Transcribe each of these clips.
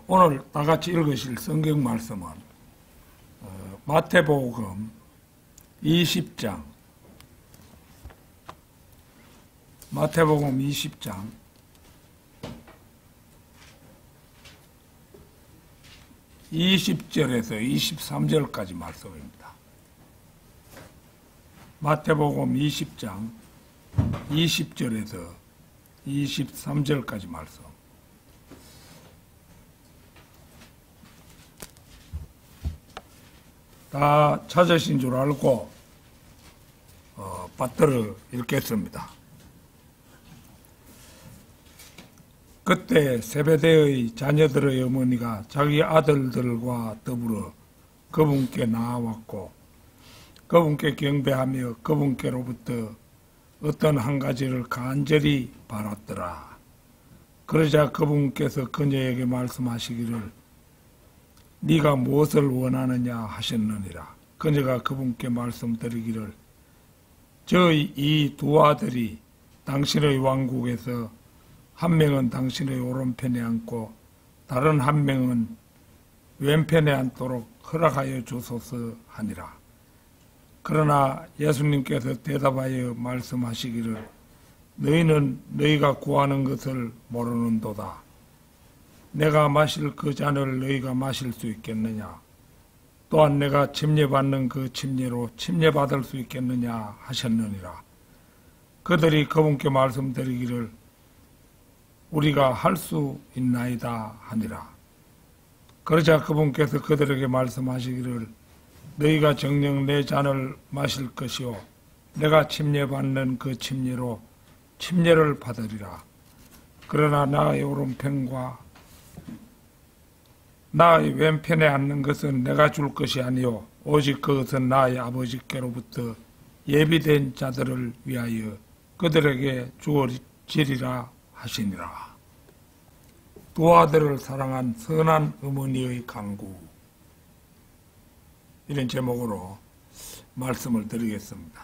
오늘 다 같이 읽으실 성경 말씀은 마태복음 20장, 마태복음 20장 20절에서 23절까지 말씀입니다. 마태복음 20장 20절에서 23절까지 말씀. 다 찾으신 줄 알고 받들어 읽겠습니다. 그때 세베대의 자녀들의 어머니가 자기 아들들과 더불어 그분께 나아왔고 그분께 경배하며 그분께로부터 어떤 한 가지를 간절히 바랐더라. 그러자 그분께서 그녀에게 말씀하시기를 네가 무엇을 원하느냐 하셨느니라. 그녀가 그분께 말씀드리기를 저희 이 두 아들이 당신의 왕국에서 한 명은 당신의 오른편에 앉고 다른 한 명은 왼편에 앉도록 허락하여 주소서 하니라. 그러나 예수님께서 대답하여 말씀하시기를 너희는 너희가 구하는 것을 모르는도다. 내가 마실 그 잔을 너희가 마실 수 있겠느냐? 또한 내가 침례받는 그 침례로 침례받을 수 있겠느냐 하셨느니라. 그들이 그분께 말씀드리기를 우리가 할 수 있나이다 하니라. 그러자 그분께서 그들에게 말씀하시기를 너희가 정녕 내 잔을 마실 것이요 내가 침례받는 그 침례로 침례를 받으리라. 그러나 나의 오른편과 나의 왼편에 앉는 것은 내가 줄 것이 아니요 오직 그것은 나의 아버지께로부터 예비된 자들을 위하여 그들에게 주어지리라 하시니라. 두 아들을 사랑한 선한 어머니의 강구, 이런 제목으로 말씀을 드리겠습니다.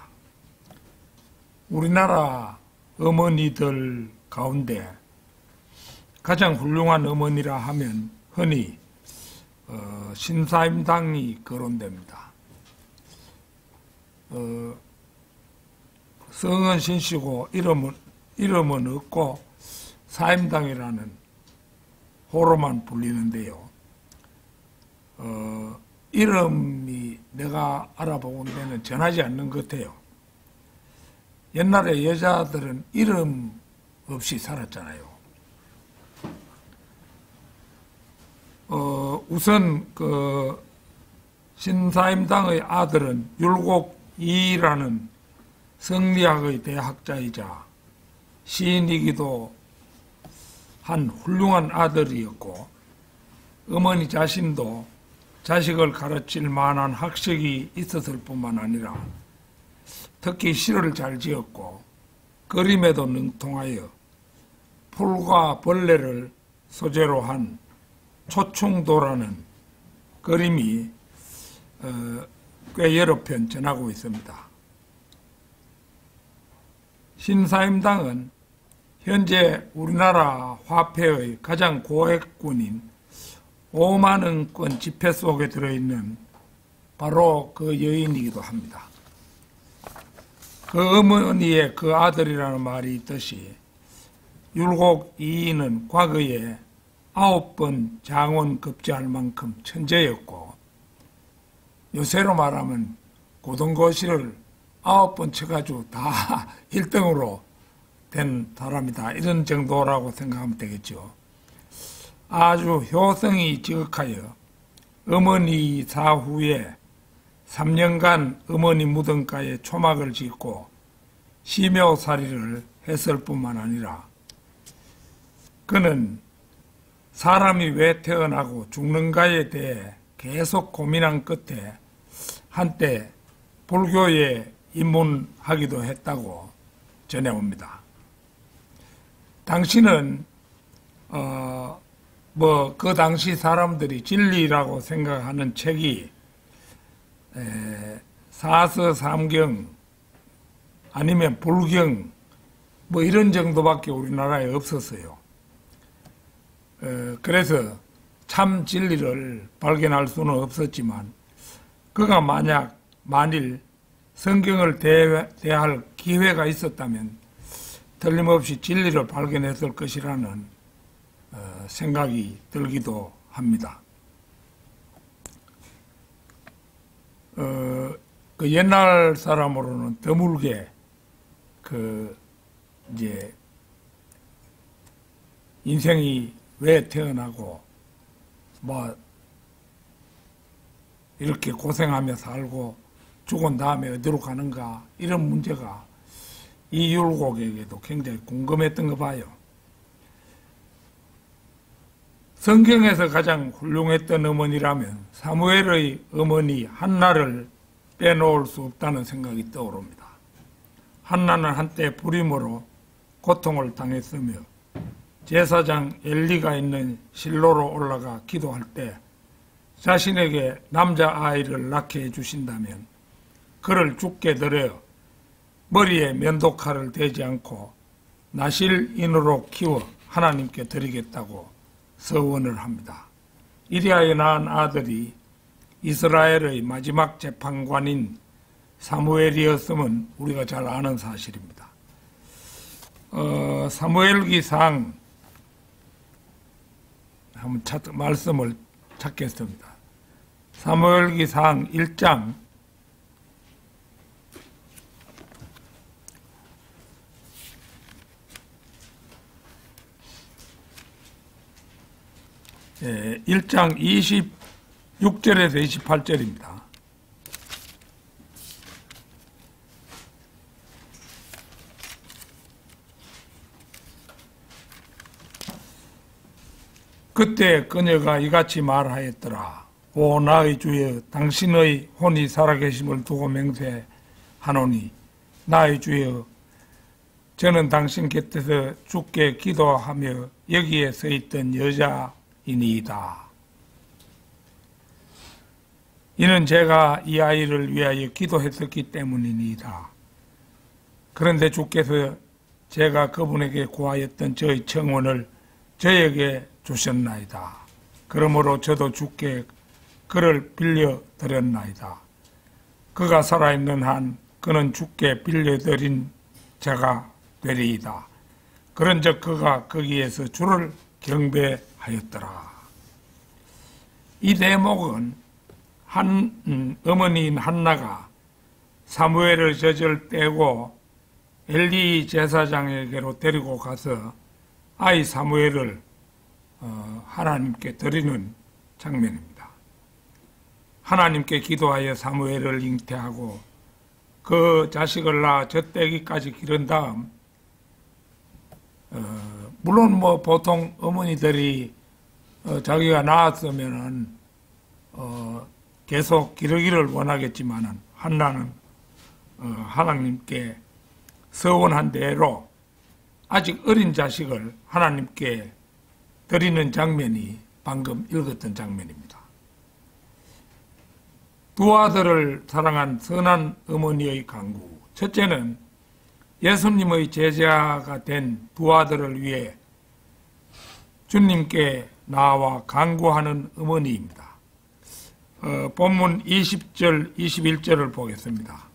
우리나라 어머니들 가운데 가장 훌륭한 어머니라 하면 흔히 신사임당이 거론됩니다. 성은 신씨고 이름은 없고 사임당이라는 호로만 불리는데요. 이름이 내가 알아본 데는 전하지 않는 것 같아요. 옛날에 여자들은 이름 없이 살았잖아요. 우선 그 신사임당의 아들은 율곡이라는 성리학의 대학자이자 시인이기도 한 훌륭한 아들이었고 어머니 자신도 자식을 가르칠 만한 학식이 있었을 뿐만 아니라 특히 시를 잘 지었고 그림에도 능통하여 풀과 벌레를 소재로 한 초충도라는 그림이 꽤 여러 편 전하고 있습니다. 신사임당은 현재 우리나라 화폐의 가장 고액군인 5만 원권 지폐 속에 들어있는 바로 그 여인이기도 합니다. 그 어머니의 그 아들이라는 말이 있듯이 율곡 이인은 과거에 9번 장원 급제할 만큼 천재였고 요새로 말하면 고등고시를 9번 쳐가지고 다 1등으로 된 사람이다. 이런 정도라고 생각하면 되겠죠. 아주 효성이 지극하여 어머니 사후에 3년간 어머니 무덤가에 초막을 짓고 심요살이를 했을 뿐만 아니라 그는 사람이 왜 태어나고 죽는가에 대해 계속 고민한 끝에 한때 불교에 입문하기도 했다고 전해옵니다. 당시는 그 당시 사람들이 진리라고 생각하는 책이 사서삼경 아니면 불경 이런 정도밖에 우리나라에 없었어요. 그래서 참 진리를 발견할 수는 없었지만 그가 만일 성경을 대할 기회가 있었다면 틀림없이 진리를 발견했을 것이라는 생각이 들기도 합니다. 그 옛날 사람으로는 드물게 이제 인생이 왜 태어나고 뭐 이렇게 고생하며 살고 죽은 다음에 어디로 가는가 이런 문제가 이 율곡에게도 굉장히 궁금했던 거 봐요. 성경에서 가장 훌륭했던 어머니라면 사무엘의 어머니 한나를 빼놓을 수 없다는 생각이 떠오릅니다. 한나는 한때 불임으로 고통을 당했으며 제사장 엘리가 있는 실로로 올라가 기도할 때 자신에게 남자아이를 낳게 해주신다면 그를 죽게 드려 머리에 면도칼을 대지 않고 나실인으로 키워 하나님께 드리겠다고 서원을 합니다. 이리하여 낳은 아들이 이스라엘의 마지막 재판관인 사무엘이었음은 우리가 잘 아는 사실입니다. 사무엘기상 한번 말씀을 찾겠습니다. 사무엘기상 1장 1장 26절에서 28절입니다. 그때 그녀가 이같이 말하였더라. 오 나의 주여, 당신의 혼이 살아계심을 두고 맹세하노니 나의 주여, 저는 당신 곁에서 주께 기도하며 여기에 서 있던 여자이니이다. 이는 제가 이 아이를 위하여 기도했었기 때문이니이다. 그런데 주께서 제가 그분에게 구하였던 저의 청원을 저에게 주셨나이다. 그러므로 저도 주께 그를 빌려드렸나이다. 그가 살아있는 한 그는 주께 빌려드린 자가 되리이다. 그런즉 그가 거기에서 주를 경배하였더라. 이 대목은 어머니인 한나가 사무엘을 젖을 떼고 엘리 제사장에게로 데리고 가서 아이 사무엘을 하나님께 드리는 장면입니다. 하나님께 기도하여 사무엘을 잉태하고 그 자식을 낳아 젖대기까지 기른 다음 물론 뭐 보통 어머니들이 자기가 낳았으면은 계속 기르기를 원하겠지만은 한나는 하나님께 서원한 대로 아직 어린 자식을 하나님께 드리는 장면이 방금 읽었던 장면입니다. 두 아들을 사랑한 선한 어머니의 간구. 첫째는 예수님의 제자가 된 두 아들을 위해 주님께 나와 간구하는 어머니입니다. 본문 20절, 21절을 보겠습니다.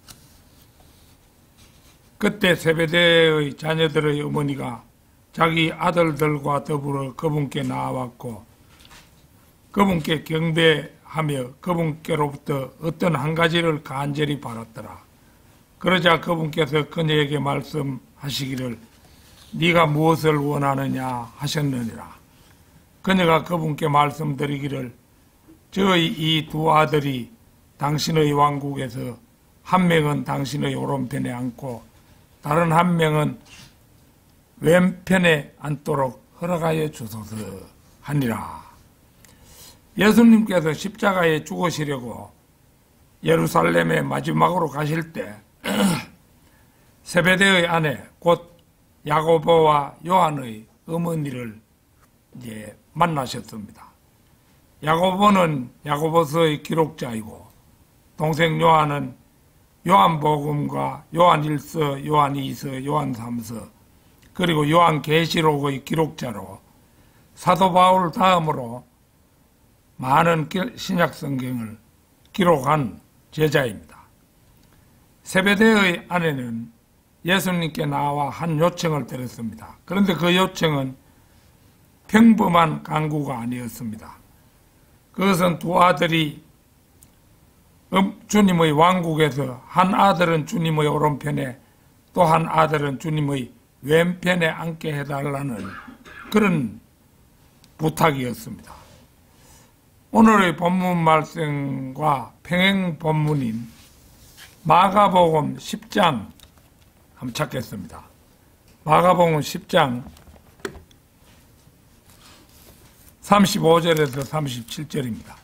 그때 세베대의 자녀들의 어머니가 자기 아들들과 더불어 그분께 나아왔고 그분께 경배하며 그분께로부터 어떤 한 가지를 간절히 바랐더라. 그러자 그분께서 그녀에게 말씀하시기를 네가 무엇을 원하느냐 하셨느니라. 그녀가 그분께 말씀드리기를 저희 이 두 아들이 당신의 왕국에서 한 명은 당신의 오른편에 앉고 다른 한 명은 왼편에 앉도록 허락하여 주소서 하니라. 예수님께서 십자가에 죽으시려고 예루살렘에 마지막으로 가실 때 세베대의 아내 곧 야고보와 요한의 어머니를 이제 만나셨습니다. 야고보는 야고보서의 기록자이고 동생 요한은 요한복음과 요한1서, 요한2서, 요한3서 그리고 요한계시록의 기록자로 사도 바울 다음으로 많은 신약 성경을 기록한 제자입니다. 세베대의 아내는 예수님께 나와 한 요청을 드렸습니다. 그런데 그 요청은 평범한 간구가 아니었습니다. 그것은 두 아들이 주님의 왕국에서 한 아들은 주님의 오른편에 또 한 아들은 주님의 왼편에 앉게 해달라는 그런 부탁이었습니다. 오늘의 본문 말씀과 평행 본문인 마가복음 10장 한번 찾겠습니다. 마가복음 10장 35절에서 37절입니다.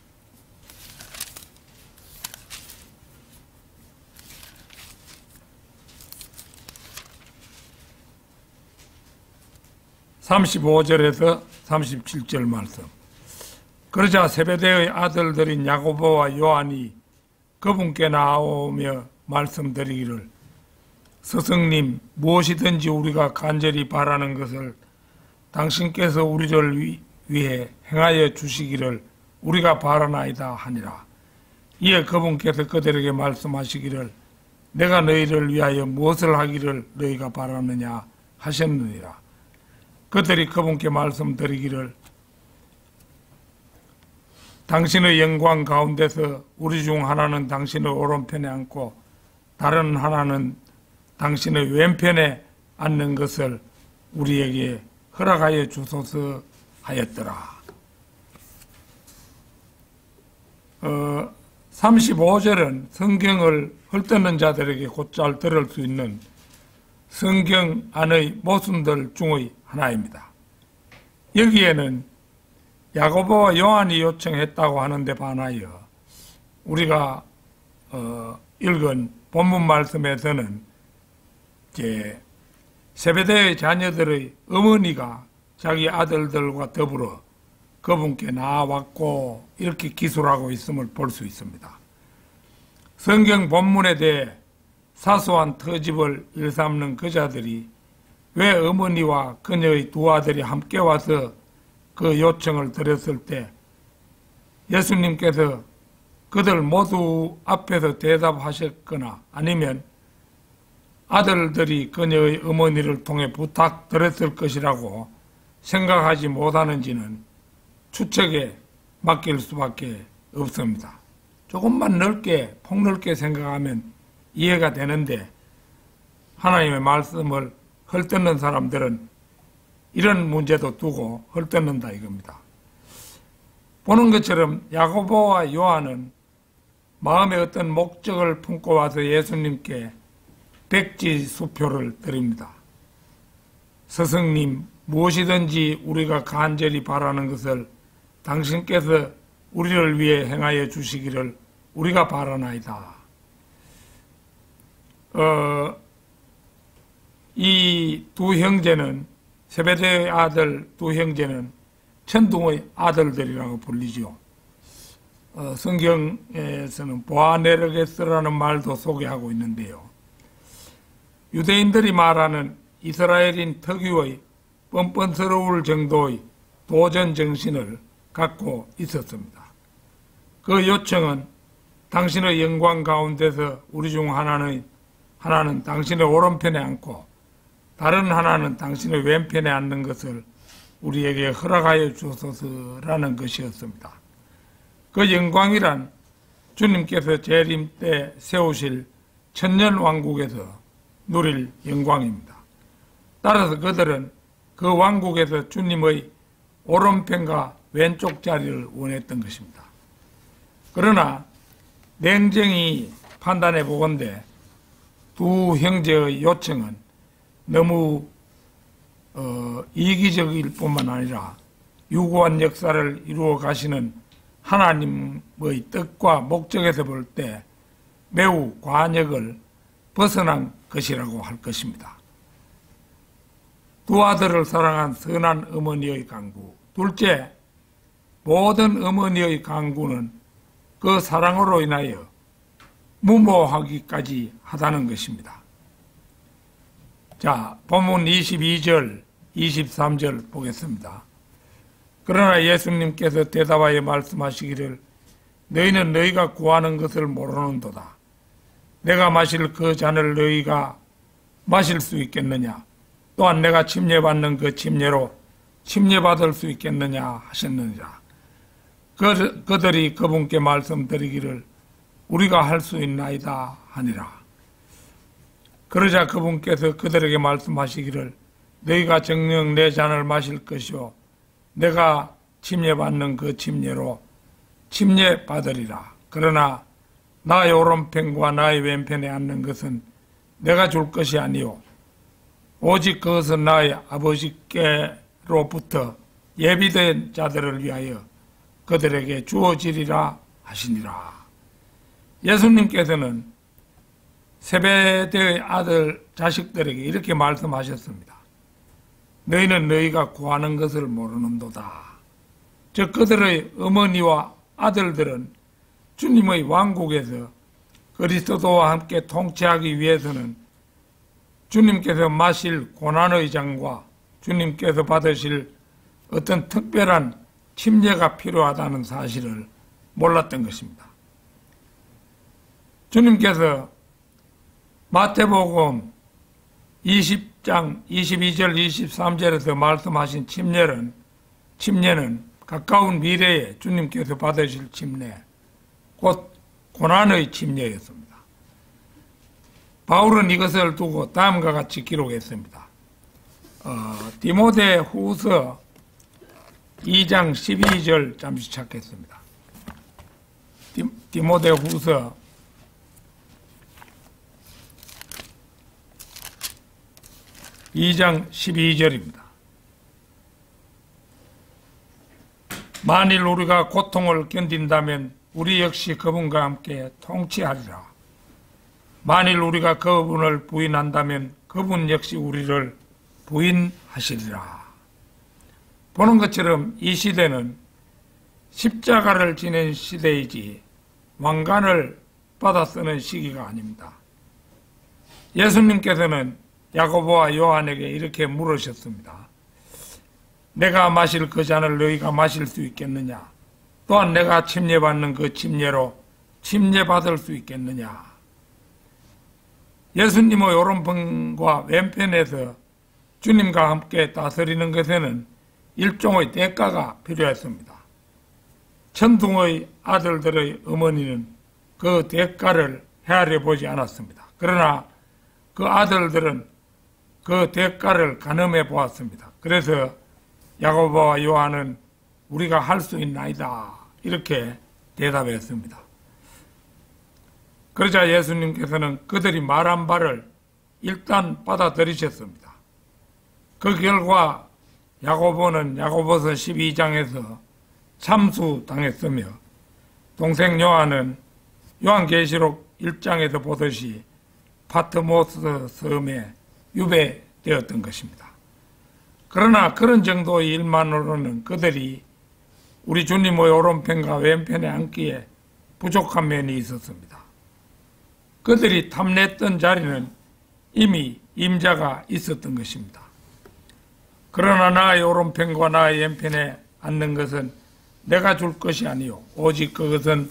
(35절에서 37절) 말씀. 그러자 세베대의 아들들인 야고보와 요한이 그분께 나오며 말씀드리기를, 스승님, 무엇이든지 우리가 간절히 바라는 것을 당신께서 우리를 위해 행하여 주시기를 우리가 바라나이다 하니라. 이에 그분께서 그들에게 말씀하시기를, 내가 너희를 위하여 무엇을 하기를 너희가 바라느냐 하셨느니라. 그들이 그분께 말씀드리기를, 당신의 영광 가운데서 우리 중 하나는 당신의 오른편에 앉고 다른 하나는 당신의 왼편에 앉는 것을 우리에게 허락하여 주소서 하였더라. 35절은 성경을 헐뜯는 자들에게 곧잘 들을 수 있는 성경 안의 모순들 중의 하나입니다. 여기에는 야고보와 요한이 요청했다고 하는데 반하여 우리가 읽은 본문 말씀에서는 세베대의 자녀들의 어머니가 자기 아들들과 더불어 그분께 나아왔고 이렇게 기술하고 있음을 볼 수 있습니다. 성경 본문에 대해 사소한 터집을 일삼는 그 자들이 왜 어머니와 그녀의 두 아들이 함께 와서 그 요청을 드렸을 때 예수님께서 그들 모두 앞에서 대답하셨거나 아니면 아들들이 그녀의 어머니를 통해 부탁드렸을 것이라고 생각하지 못하는지는 추측에 맡길 수밖에 없습니다. 조금만 넓게 폭넓게 생각하면 이해가 되는데 하나님의 말씀을 헐뜯는 사람들은 이런 문제도 두고 헐뜯는다 이겁니다. 보는 것처럼 야고보와 요한은 마음에 어떤 목적을 품고 와서 예수님께 백지수표를 드립니다. 스승님, 무엇이든지 우리가 간절히 바라는 것을 당신께서 우리를 위해 행하여 주시기를 우리가 바라나이다. 이 두 형제는, 세베대의 아들 두 형제는 천둥의 아들들이라고 불리죠. 성경에서는 보아네르게스라는 말도 소개하고 있는데요. 유대인들이 말하는 이스라엘인 특유의 뻔뻔스러울 정도의 도전 정신을 갖고 있었습니다. 그 요청은 당신의 영광 가운데서 우리 중 하나는 당신의 오른편에 앉고 다른 하나는 당신의 왼편에 앉는 것을 우리에게 허락하여 주소서라는 것이었습니다. 그 영광이란 주님께서 재림 때 세우실 천년왕국에서 누릴 영광입니다. 따라서 그들은 그 왕국에서 주님의 오른편과 왼쪽 자리를 원했던 것입니다. 그러나 냉정히 판단해 보건대 두 형제의 요청은 너무 이기적일 뿐만 아니라 유구한 역사를 이루어 가시는 하나님의 뜻과 목적에서 볼 때 매우 관역을 벗어난 것이라고 할 것입니다. 두 아들을 사랑한 선한 어머니의 간구, 둘째, 모든 어머니의 간구는 그 사랑으로 인하여 무모하기까지 하다는 것입니다. 자, 본문 22절, 23절 보겠습니다. 그러나 예수님께서 대답하여 말씀하시기를 너희는 너희가 구하는 것을 모르는도다. 내가 마실 그 잔을 너희가 마실 수 있겠느냐? 또한 내가 침례받는 그 침례로 침례받을 수 있겠느냐 하셨느니라. 그들이 그분께 말씀드리기를 우리가 할 수 있나이다 하니라. 그러자 그분께서 그들에게 말씀하시기를 너희가 정녕 내 잔을 마실 것이요 내가 침례받는 그 침례로 침례받으리라. 그러나 나의 오른편과 나의 왼편에 앉는 것은 내가 줄 것이 아니요 오직 그것은 나의 아버지께로부터 예비된 자들을 위하여 그들에게 주어지리라 하시니라. 예수님께서는 세베대의 아들 자식들에게 이렇게 말씀하셨습니다. 너희는 너희가 구하는 것을 모르는도다. 즉 그들의 어머니와 아들들은 주님의 왕국에서 그리스도와 함께 통치하기 위해서는 주님께서 마실 고난의 잔과 주님께서 받으실 어떤 특별한 침례가 필요하다는 사실을 몰랐던 것입니다. 주님께서 마태복음 20장 22절 23절에서 말씀하신 침례는 가까운 미래에 주님께서 받으실 침례, 곧 고난의 침례였습니다. 바울은 이것을 두고 다음과 같이 기록했습니다. 디모데 후서 2장 12절 잠시 찾겠습니다. 디모데 후서 2장 12절입니다. 만일 우리가 고통을 견딘다면 우리 역시 그분과 함께 통치하리라. 만일 우리가 그분을 부인한다면 그분 역시 우리를 부인하시리라. 보는 것처럼 이 시대는 십자가를 지낸 시대이지 왕관을 받아 쓰는 시기가 아닙니다. 예수님께서는 야고보와 요한에게 이렇게 물으셨습니다. 내가 마실 그 잔을 너희가 마실 수 있겠느냐? 또한 내가 침례받는 그 침례로 침례받을 수 있겠느냐? 예수님의 오른편과 왼편에서 주님과 함께 다스리는 것에는 일종의 대가가 필요했습니다. 천둥의 아들들의 어머니는 그 대가를 헤아려 보지 않았습니다. 그러나 그 아들들은 그 대가를 가늠해 보았습니다. 그래서 야고보와 요한은 우리가 할 수 있나이다 이렇게 대답했습니다. 그러자 예수님께서는 그들이 말한 바를 일단 받아들이셨습니다. 그 결과 야고보는 야고보서 12장에서 참수당했으며 동생 요한은 요한계시록 1장에서 보듯이 파트모스 섬에 유배되었던 것입니다. 그러나 그런 정도의 일만으로는 그들이 우리 주님의 오른편과 왼편에 앉기에 부족한 면이 있었습니다. 그들이 탐냈던 자리는 이미 임자가 있었던 것입니다. 그러나 나의 오른편과 나의 왼편에 앉는 것은 내가 줄 것이 아니요 오직 그것은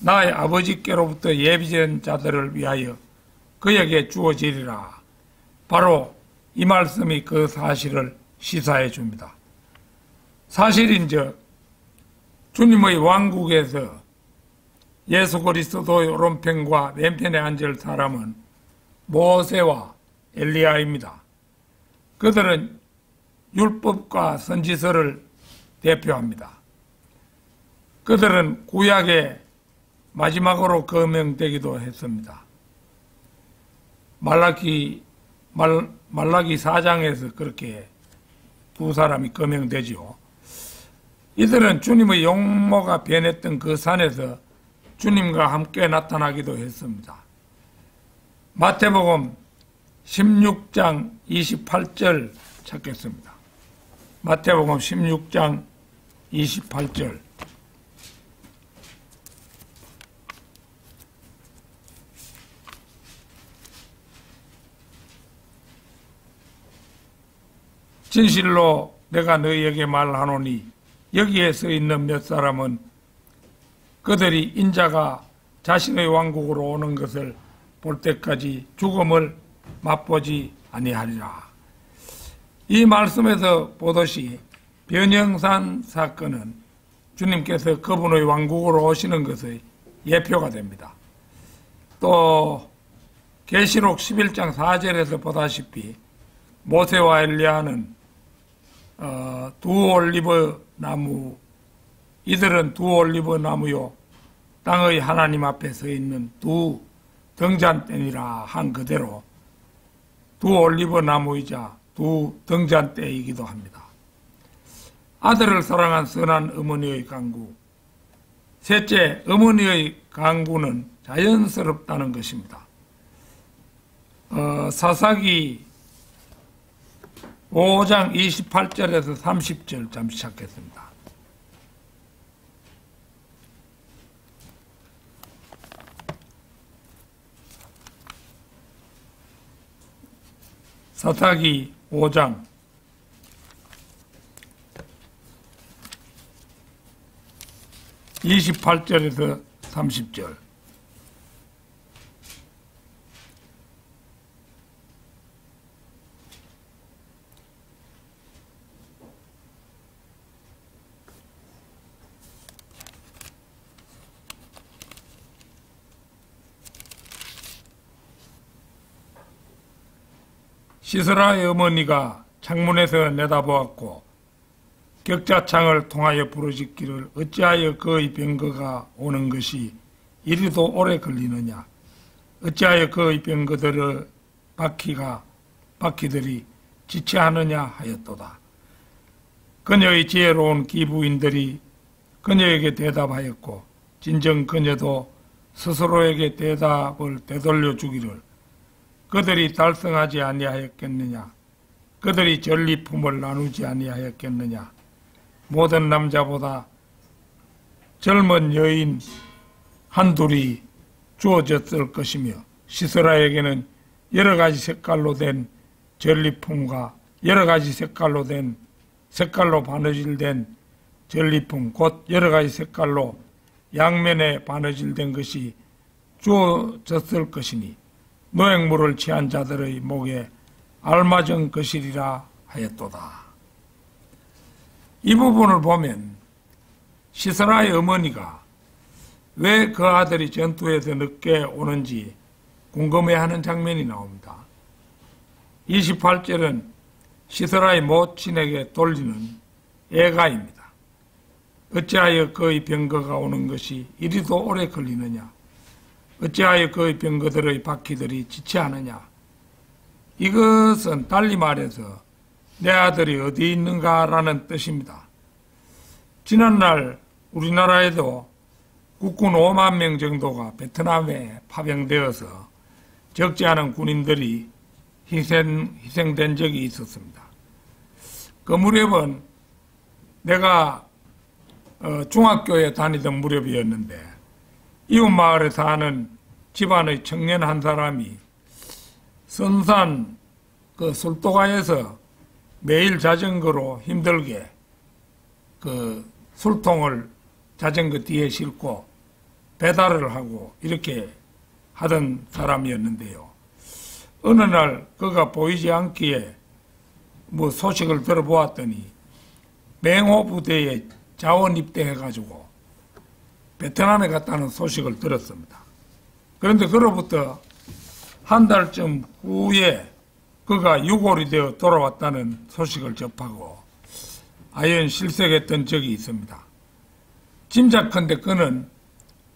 나의 아버지께로부터 예비된 자들을 위하여 그에게 주어지리라. 바로 이 말씀이 그 사실을 시사해 줍니다. 사실인즉 주님의 왕국에서 예수 그리스도의 오른편과 왼편에 앉을 사람은 모세와 엘리야입니다. 그들은 율법과 선지서를 대표합니다. 그들은 구약의 마지막으로 거명되기도 했습니다. 말라기 4장에서 그렇게 두 사람이 거명되지요. 이들은 주님의 용모가 변했던 그 산에서 주님과 함께 나타나기도 했습니다. 마태복음 16장 28절 찾겠습니다. 마태복음 16장 28절. 진실로 내가 너희에게 말하노니 여기에 서 있는 몇 사람은 그들이 인자가 자신의 왕국으로 오는 것을 볼 때까지 죽음을 맛보지 아니하리라. 이 말씀에서 보듯이 변형산 사건은 주님께서 그분의 왕국으로 오시는 것의 예표가 됩니다. 또 계시록 11장 4절에서 보다시피 모세와 엘리야는 두 올리브 나무, 이들은 두 올리브 나무요 땅의 하나님 앞에 서 있는 두 등잔대니라 한 그대로 두 올리브 나무이자 두 등잔대이기도 합니다. 아들을 사랑한 선한 어머니의 강구, 셋째, 어머니의 강구는 자연스럽다는 것입니다. 사사기 5장 28절에서 30절 잠시 찾겠습니다. 사사기 5장 28절에서 30절. 시스라의 어머니가 창문에서 내다보았고 격자창을 통하여 부르짖기를 어찌하여 그의 병거가 오는 것이 이리도 오래 걸리느냐. 어찌하여 그의 병거들의 바퀴들이 지체하느냐 하였도다. 그녀의 지혜로운 기부인들이 그녀에게 대답하였고 진정 그녀도 스스로에게 대답을 되돌려 주기를 그들이 달성하지 아니하였겠느냐. 그들이 전리품을 나누지 아니하였겠느냐. 모든 남자보다 젊은 여인 한둘이 주어졌을 것이며 시스라에게는 여러 가지 색깔로 된 전리품과 여러 가지 색깔로 바느질된 전리품 곧 여러 가지 색깔로 양면에 바느질된 것이 주어졌을 것이니 노획물을 취한 자들의 목에 알맞은 것이리라 하였도다. 이 부분을 보면 시스라의 어머니가 왜 그 아들이 전투에서 늦게 오는지 궁금해하는 장면이 나옵니다. 28절은 시스라의 모친에게 돌리는 애가입니다. 어찌하여 그의 병거가 오는 것이 이리도 오래 걸리느냐. 어찌하여 그의 병거들의 바퀴들이 지체하느냐. 이것은 달리 말해서 내 아들이 어디 있는가라는 뜻입니다. 지난날 우리나라에도 국군 5만 명 정도가 베트남에 파병되어서 적지 않은 군인들이 희생된 적이 있었습니다. 그 무렵은 내가 중학교에 다니던 무렵이었는데 이웃마을에 사는 집안의 청년 한 사람이 선산 그 술도가에서 매일 자전거로 힘들게 그 술통을 자전거 뒤에 싣고 배달을 하고 이렇게 하던 사람이었는데요. 어느 날 그가 보이지 않기에 뭐 소식을 들어보았더니 맹호 부대에 자원 입대해가지고 베트남에 갔다는 소식을 들었습니다. 그런데 그로부터 한 달쯤 후에 그가 유골이 되어 돌아왔다는 소식을 접하고 아연 실색했던 적이 있습니다. 짐작컨대 그는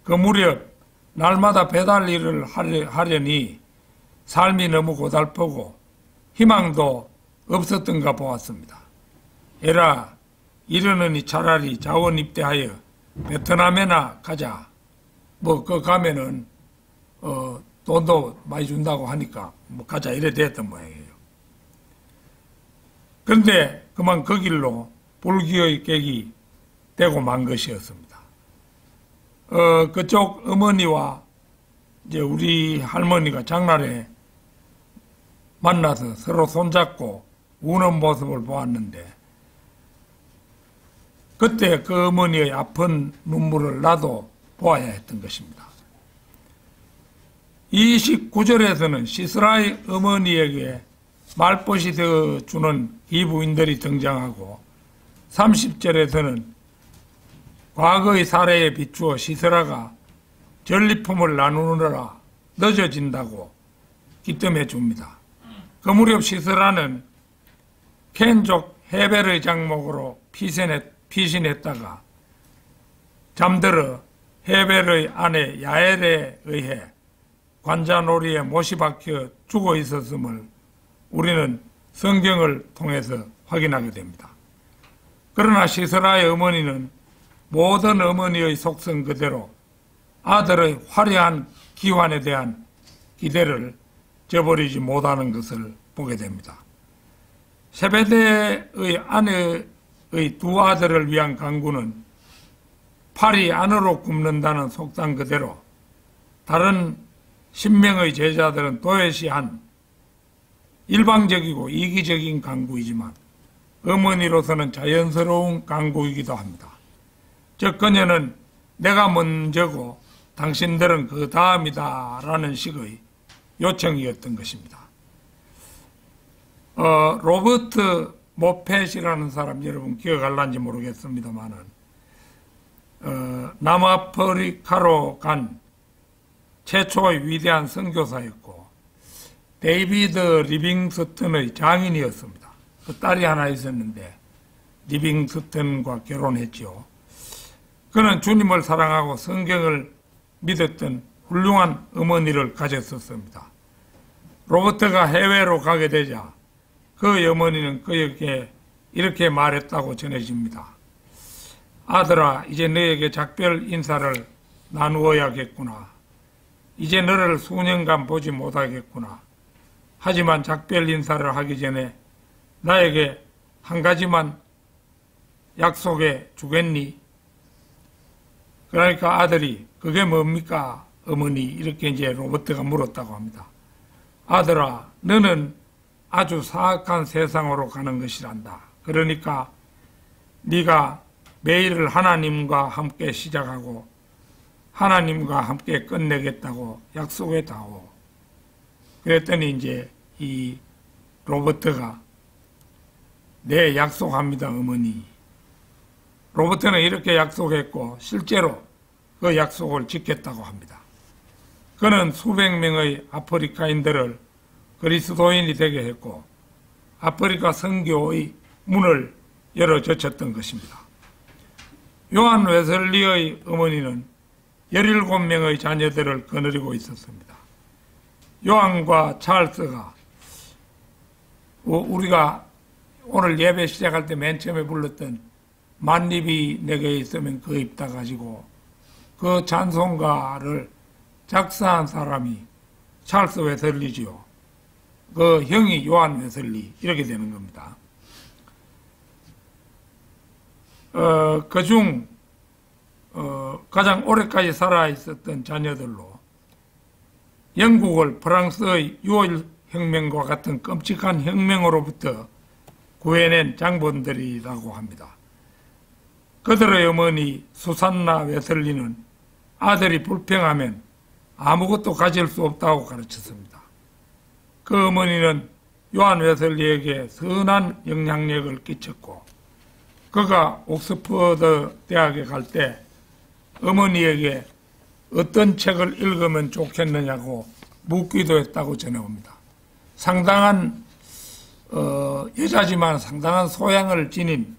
그 무렵 날마다 배달 일을 하려니 삶이 너무 고달프고 희망도 없었던가 보았습니다. 에라 이러느니 차라리 자원 입대하여 베트남에나 가자. 뭐 그 가면은 돈도 많이 준다고 하니까 뭐 가자 이래 됐던 모양이에요. 그런데 그만 그 길로 불기의 객이 되고 만 것이었습니다. 그쪽 어머니와 이제 우리 할머니가 장날에 만나서 서로 손잡고 우는 모습을 보았는데 그때 그 어머니의 아픈 눈물을 나도 보아야 했던 것입니다. 29절에서는 시스라의 어머니에게 말벗이 되어 주는 기부인들이 등장하고 30절에서는 과거의 사례에 비추어 시스라가 전리품을 나누느라 늦어진다고 기점해 줍니다. 그 무렵 시스라는 켄족 헤벨의 장목으로 피신했다가 잠들어 헤벨의 아내 야엘에 의해 관자놀이에 못이 박혀 죽어 있었음을 우리는 성경을 통해서 확인하게 됩니다. 그러나 시스라의 어머니는 모든 어머니의 속성 그대로 아들의 화려한 기환에 대한 기대를 저버리지 못하는 것을 보게 됩니다. 세베대의 아내의 두 아들을 위한 강구는 팔이 안으로 굽는다는 속담 그대로 다른 신명의 제자들은 도외시한 일방적이고 이기적인 강구이지만 어머니로서는 자연스러운 강구이기도 합니다. 즉 그녀는 내가 먼저고 당신들은 그 다음이다 라는 식의 요청이었던 것입니다. 로버트 모펫이라는 사람 여러분 기억할란지 모르겠습니다만은 남아프리카로 간 최초의 위대한 선교사였고 데이비드 리빙스턴의 장인이었습니다. 그 딸이 하나 있었는데 리빙스턴과 결혼했죠. 그는 주님을 사랑하고 성경을 믿었던 훌륭한 어머니를 가졌었습니다. 로버트가 해외로 가게 되자 그 어머니는 그에게 이렇게 말했다고 전해집니다. 아들아, 이제 너에게 작별 인사를 나누어야겠구나. 이제 너를 수년간 보지 못하겠구나. 하지만 작별 인사를 하기 전에 나에게 한 가지만 약속해 주겠니? 그러니까 아들이 그게 뭡니까? 어머니 이렇게 이제 로버트가 물었다고 합니다. 아들아, 너는 아주 사악한 세상으로 가는 것이란다. 그러니까 네가 매일을 하나님과 함께 시작하고 하나님과 함께 끝내겠다고 약속해다오. 그랬더니 이제 이 로버트가 네, 약속합니다, 어머니. 로버트는 이렇게 약속했고 실제로 그 약속을 지켰다고 합니다. 그는 수백 명의 아프리카인들을 그리스도인이 되게 했고 아프리카 선교의 문을 열어젖혔던 것입니다. 요한 웨슬리의 어머니는 17명의 자녀들을 거느리고 있었습니다. 요한과 찰스가 우리가 오늘 예배 시작할 때 맨 처음에 불렀던 만립이 내게 있으면 그 입다 가지고 그 찬송가를 작사한 사람이 찰스 웨슬리지요. 그 형이 요한 웨슬리 이렇게 되는 겁니다. 그중 가장 오래까지 살아 있었던 자녀들로 영국을 프랑스의 6월 혁명과 같은 끔찍한 혁명으로부터 구해낸 장본들이라고 합니다. 그들의 어머니 수산나 웨슬리는 아들이 불평하면 아무것도 가질 수 없다고 가르쳤습니다. 그 어머니는 요한 웨슬리에게 선한 영향력을 끼쳤고 그가 옥스퍼드 대학에 갈 때 어머니에게 어떤 책을 읽으면 좋겠느냐고 묻기도 했다고 전해옵니다. 상당한 여자지만 상당한 소양을 지닌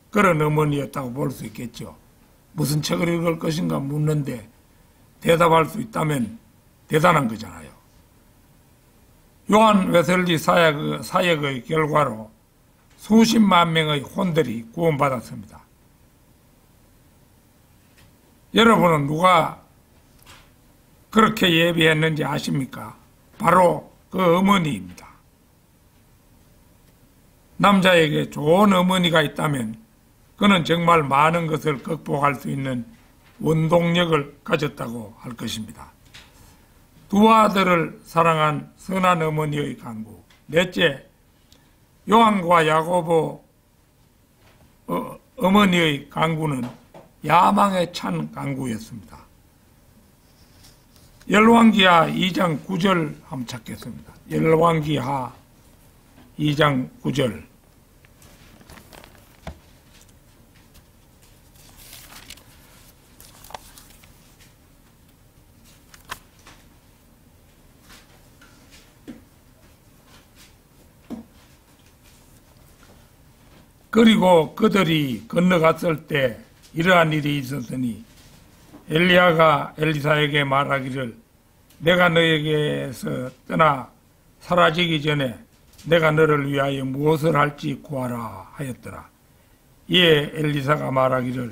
그런 어머니였다고 볼 수 있겠죠. 무슨 책을 읽을 것인가 묻는데 대답할 수 있다면 대단한 거잖아요. 요한 웨슬리 사역의 결과로 수십만 명의 혼들이 구원받았습니다. 여러분은 누가 그렇게 예비했는지 아십니까? 바로 그 어머니입니다. 남자에게 좋은 어머니가 있다면 그는 정말 많은 것을 극복할 수 있는 원동력을 가졌다고 할 것입니다. 두 아들을 사랑한 선한 어머니의 간구. 넷째, 요한과 야고보 어머니의 간구는 야망에 찬 간구였습니다. 열왕기하 2장 9절 한번 찾겠습니다. 열왕기하 2장 9절. 그리고 그들이 건너갔을 때 이러한 일이 있었으니 엘리야가 엘리사에게 말하기를 내가 너에게서 떠나 사라지기 전에 내가 너를 위하여 무엇을 할지 구하라 하였더라. 이에 엘리사가 말하기를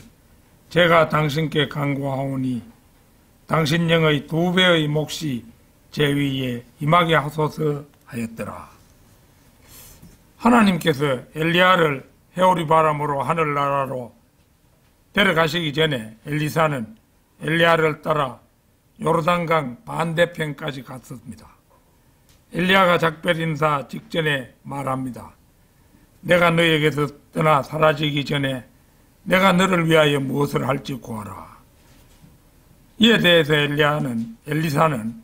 제가 당신께 간구하오니 당신 영의 2배의 몫이 제 위에 임하게 하소서 하였더라. 하나님께서 엘리야를 해오리 바람으로 하늘나라로 데려가시기 전에 엘리사는 엘리야를 따라 요르단강 반대편까지 갔습니다. 엘리야가 작별 인사 직전에 말합니다. 내가 너에게서 떠나 사라지기 전에 내가 너를 위하여 무엇을 할지 구하라. 이에 대해서 엘리사는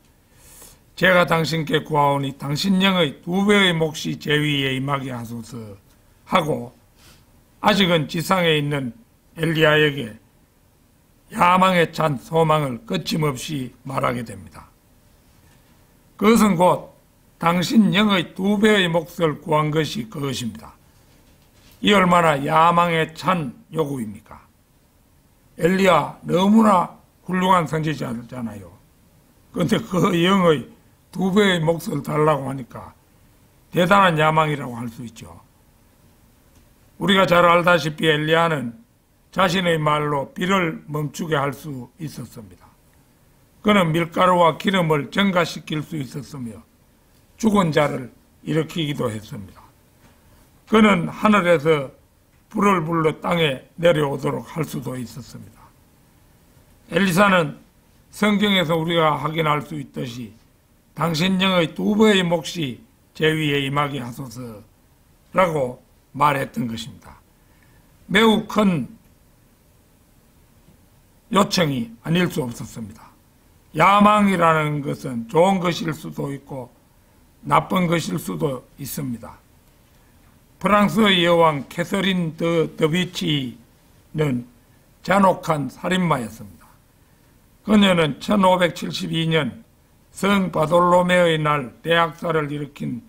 제가 당신께 구하오니 당신 영의 2배의 몫이 제 위에 임하게 하소서 하고 아직은 지상에 있는 엘리야에게 야망에 찬 소망을 거침없이 말하게 됩니다. 그것은 곧 당신 영의 2배의 몫을 구한 것이 그것입니다. 이 얼마나 야망에 찬 요구입니까? 엘리야 너무나 훌륭한 선지자잖아요. 그런데 그 영의 2배의 몫을 달라고 하니까 대단한 야망이라고 할 수 있죠. 우리가 잘 알다시피 엘리야는 자신의 말로 비를 멈추게 할 수 있었습니다. 그는 밀가루와 기름을 증가시킬 수 있었으며 죽은 자를 일으키기도 했습니다. 그는 하늘에서 불을 불러 땅에 내려오도록 할 수도 있었습니다. 엘리사는 성경에서 우리가 확인할 수 있듯이 당신 영의 2배의 몫이 제 위에 임하게 하소서라고 말했던 것입니다. 매우 큰 요청이 아닐 수 없었습니다. 야망이라는 것은 좋은 것일 수도 있고 나쁜 것일 수도 있습니다. 프랑스의 여왕 캐서린 더비치는 잔혹한 살인마였습니다. 그녀는 1572년 성 바돌로메의 날 대학살을 일으킨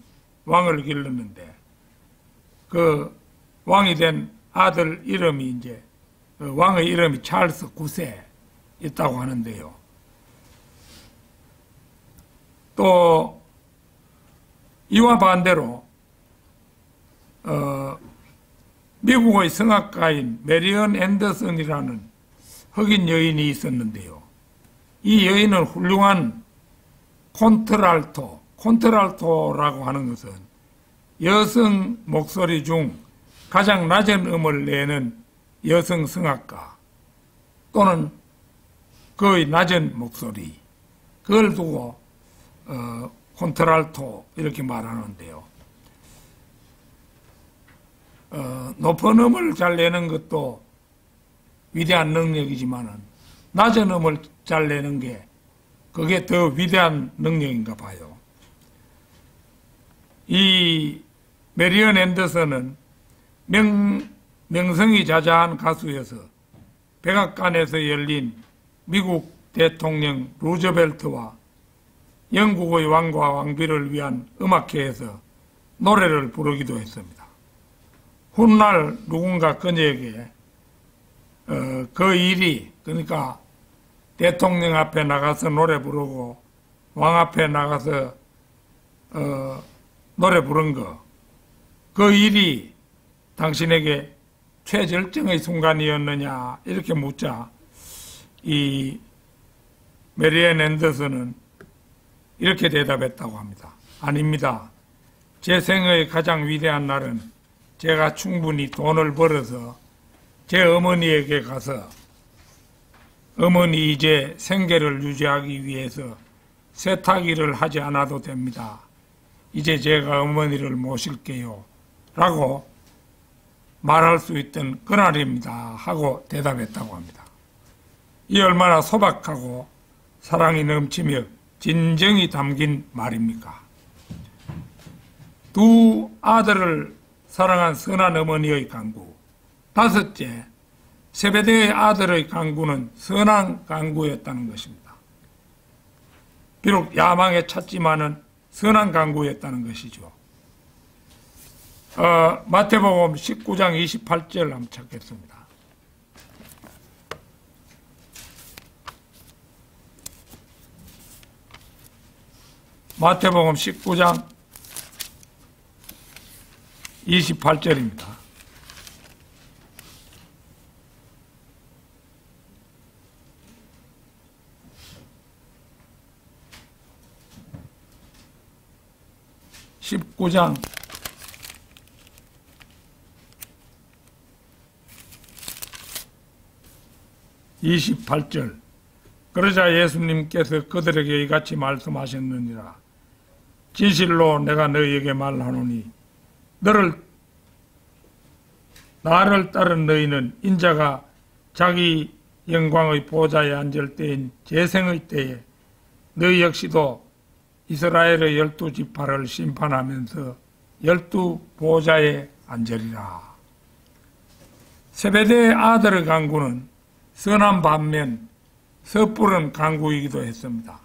왕을 길렀는데 그 왕이 된 아들 이름이 왕의 이름이 찰스 9세 있다고 하는데요. 또 이와 반대로 미국의 성악가인 메리언 앤더슨이라는 흑인 여인이 있었는데요. 이 여인은 훌륭한 콘트랄토라고 하는 것은 여성 목소리 중 가장 낮은 음을 내는 여성 성악가 또는 그의 낮은 목소리, 그걸 두고 콘트랄토 이렇게 말하는데요. 높은 음을 잘 내는 것도 위대한 능력이지만은 낮은 음을 잘 내는 게 그게 더 위대한 능력인가 봐요. 이 메리언 앤더슨은 명성이 자자한 가수여서 백악관에서 열린 미국 대통령 루즈벨트와 영국의 왕과 왕비를 위한 음악회에서 노래를 부르기도 했습니다. 훗날 누군가 그녀에게 그 일이, 그러니까 대통령 앞에 나가서 노래 부르고 왕 앞에 나가서 노래 부른 그 일이 당신에게 최절정의 순간이었느냐 이렇게 묻자 이 메리언 앤더슨은 이렇게 대답했다고 합니다. 아닙니다. 제 생애의 가장 위대한 날은 제가 충분히 돈을 벌어서 제 어머니에게 가서 어머니 이제 생계를 유지하기 위해서 세탁일을 하지 않아도 됩니다. 이제 제가 어머니를 모실게요. 라고 말할 수 있던 그날입니다 하고 대답했다고 합니다. 이 얼마나 소박하고 사랑이 넘치며 진정이 담긴 말입니까? 두 아들을 사랑한 선한 어머니의 간구, 다섯째, 세베대의 아들의 간구는 선한 간구였다는 것입니다. 비록 야망에 찼지만은 선한 간구였다는 것이죠. 마태복음 19장 28절 한번 찾겠습니다. 마태복음 19장 28절입니다. (19장) 28절. 그러자 예수님께서 그들에게 이같이 말씀하셨느니라. 진실로 내가 너희에게 말하노니 나를 따른 너희는 인자가 자기 영광의 보좌에 앉을 때인 재생의 때에 너희 역시도 이스라엘의 12지파를 심판하면서 12보좌에 앉으리라. 세베대의 아들의 간구는 선한 반면 섣부른 간구이기도 했습니다.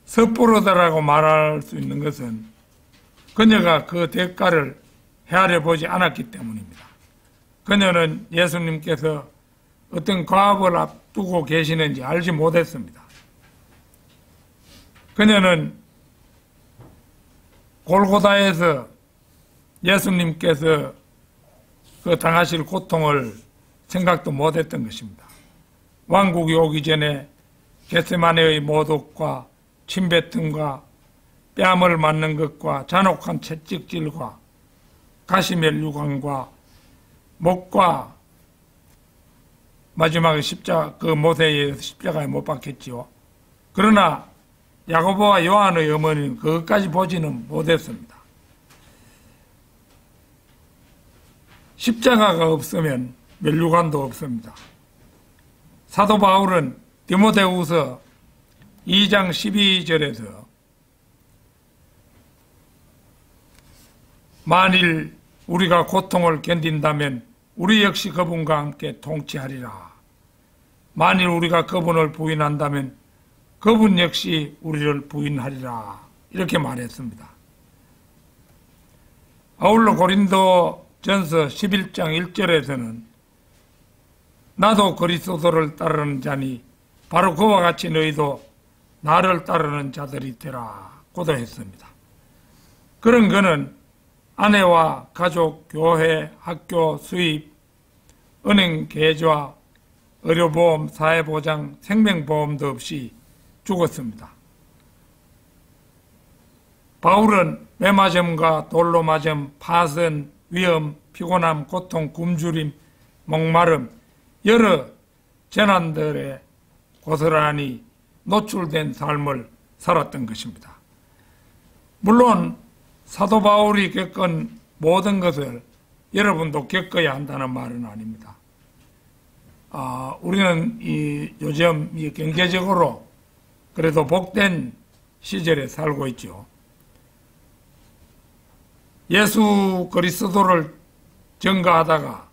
섣부르다라고 말할 수 있는 것은 그녀가 그 대가를 헤아려 보지 않았기 때문입니다. 그녀는 예수님께서 어떤 과업을 앞두고 계시는지 알지 못했습니다. 그녀는 골고다에서 예수님께서 그 당하실 고통을 생각도 못했던 것입니다. 왕국이 오기 전에 겟세마네의 모독과 침뱉음과 뺨을 맞는 것과 잔혹한 채찍질과 가시멜류관과 목과 마지막에 그 못에 의해서 십자가에 못 박혔지요. 그러나 야고보와 요한의 어머니는 그것까지 보지는 못했습니다. 십자가가 없으면 멸류관도 없습니다. 사도 바울은 디모데후서 2장 12절에서 만일 우리가 고통을 견딘다면 우리 역시 그분과 함께 통치하리라. 만일 우리가 그분을 부인한다면 그분 역시 우리를 부인하리라. 이렇게 말했습니다. 아울러 고린도전서 11장 1절에서는 나도 그리스도를 따르는 자니 바로 그와 같이 너희도 나를 따르는 자들이 되라 고도 했습니다. 그런 그는 아내와 가족, 교회, 학교, 수입, 은행 계좌, 의료보험, 사회보장, 생명보험도 없이 죽었습니다. 바울은 매맞음과 돌로 맞음, 파선, 위험, 피곤함, 고통, 굶주림, 목마름, 여러 재난들에 고스란히 노출된 삶을 살았던 것입니다. 물론 사도 바울이 겪은 모든 것을 여러분도 겪어야 한다는 말은 아닙니다. 우리는 요즘 경제적으로 그래도 복된 시절에 살고 있죠. 예수 그리스도를 전가하다가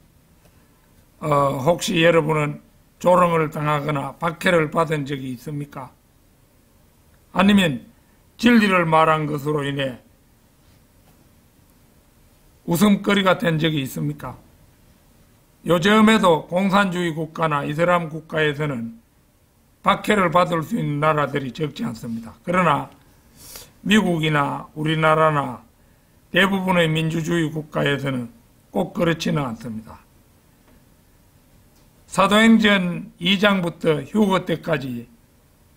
혹시 여러분은 조롱을 당하거나 박해를 받은 적이 있습니까? 아니면 진리를 말한 것으로 인해 웃음거리가 된 적이 있습니까? 요즘에도 공산주의 국가나 이슬람 국가에서는 박해를 받을 수 있는 나라들이 적지 않습니다. 그러나 미국이나 우리나라나 대부분의 민주주의 국가에서는 꼭 그렇지는 않습니다. 사도행전 2장부터 휴거 때까지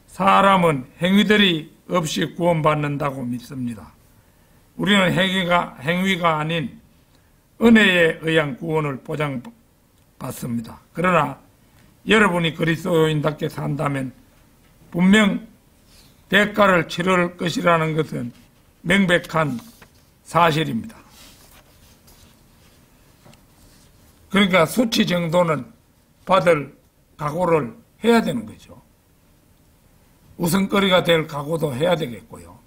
사람은 행위들이 없이 구원받는다고 믿습니다. 우리는 행위가 아닌 은혜에 의한 구원을 보장받습니다. 그러나 여러분이 그리스도인답게 산다면 분명 대가를 치를 것이라는 것은 명백한 사실입니다. 그러니까 수치 정도는 받을 각오를 해야 되는 거죠. 웃음거리가 될 각오도 해야 되겠고요.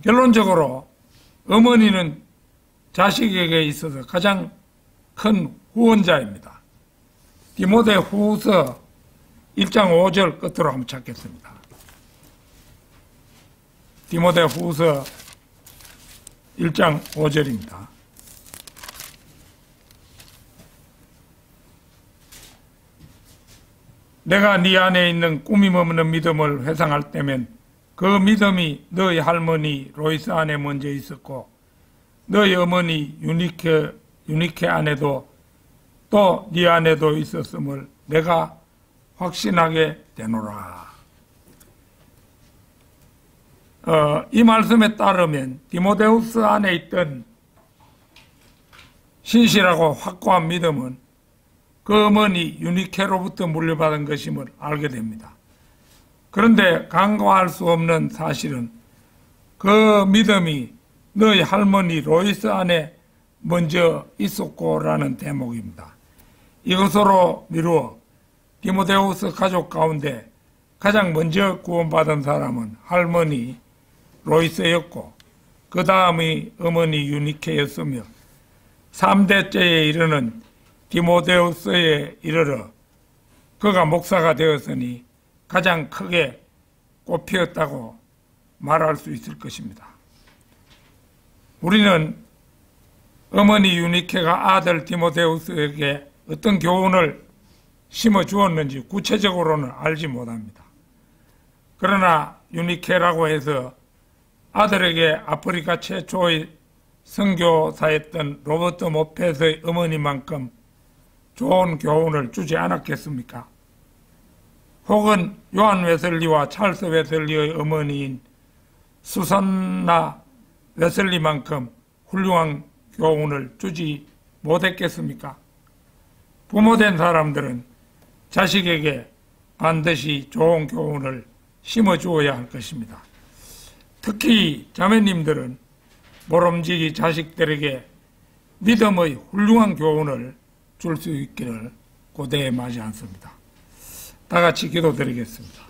결론적으로 어머니는 자식에게 있어서 가장 큰 후원자입니다. 디모데 후서 1장 5절 끝으로 한번 찾겠습니다. 디모데 후서 1장 5절입니다. 내가 네 안에 있는 꾸밈없는 믿음을 회상할 때면 그 믿음이 너희 할머니 로이스 안에 먼저 있었고 너희 어머니 유니케 안에도 또 네 안에도 있었음을 내가 확신하게 되노라. 이 말씀에 따르면 디모데우스 안에 있던 신실하고 확고한 믿음은 그 어머니 유니케로부터 물려받은 것임을 알게 됩니다. 그런데 간과할 수 없는 사실은 그 믿음이 너희 할머니 로이스 안에 먼저 있었고라는 대목입니다. 이것으로 미루어 디모데우스 가족 가운데 가장 먼저 구원받은 사람은 할머니 로이스였고 그 다음이 어머니 유니케였으며 3대째에 이르는 디모데우스에 이르러 그가 목사가 되었으니 가장 크게 꽃피었다고 말할 수 있을 것입니다. 우리는 어머니 유니케가 아들 디모데우스에게 어떤 교훈을 심어 주었는지 구체적으로는 알지 못합니다. 그러나 유니케라고 해서 아들에게 아프리카 최초의 선교사였던 로버트 모펫의 어머니만큼 좋은 교훈을 주지 않았겠습니까? 혹은 요한 웨슬리와 찰스 웨슬리의 어머니인 수산나 웨슬리만큼 훌륭한 교훈을 주지 못했겠습니까? 부모된 사람들은 자식에게 반드시 좋은 교훈을 심어주어야 할 것입니다. 특히 자매님들은 모름지기 자식들에게 믿음의 훌륭한 교훈을 줄 수 있기를 고대에 마지 않습니다. 다 같이 기도드리겠습니다.